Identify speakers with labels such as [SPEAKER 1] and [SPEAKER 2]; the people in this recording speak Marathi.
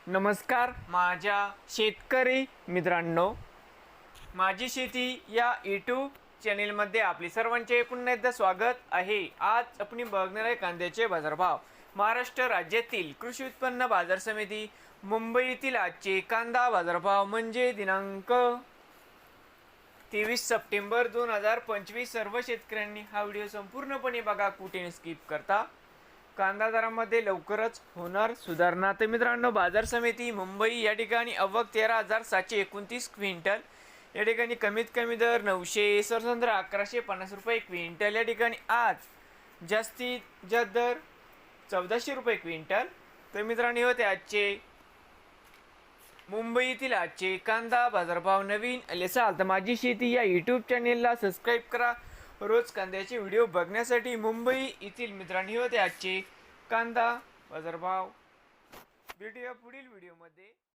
[SPEAKER 1] नमस्कार माझ्या शेतकरी मित्रांनो, माझी शेती या यूट्यूब चॅनेलमध्ये आपले सर्वांचे पुन्हा एकदा स्वागत आहे। आज आपण बघणार आहे कांद्याचे बाजारभाव। महाराष्ट्र राज्यातील कृषी उत्पन्न बाजार समिती मुंबई येथील आजचे कांदा बाजारभाव म्हणजे दिनांक 23 सप्टेंबर 2025। सर्व शेतकऱ्यांनी हा व्हिडिओ संपूर्णपणे बघा, कुठे स्किप करता। कांदा दरामध्ये लवकरच होणार सुधारणा। तर मित्रांनो, बाजार समिती मुंबई या ठिकाणी आवक 13,729 क्विंटल, या ठिकाणी कमीत कमी दर 900, सरसम दर 1150 रुपये क्विंटल, या ठिकाणी आज जास्तीत जास्त दर 1400 रुपये क्विंटल। तर मित्रांनो, हे होते आजचे मुंबईतील आजचे कांदा बाजारभाव। नवीन आले असाल तर माझी शेती या यूट्यूब चॅनेलला सबस्क्राईब करा। रोज कांद्याचे व्हिडिओ बघण्यासाठी मुंबई येथील मित्रांनी होते आजचे कांदा बाजारभाव। भेटूया पुढील व्हिडिओमध्ये।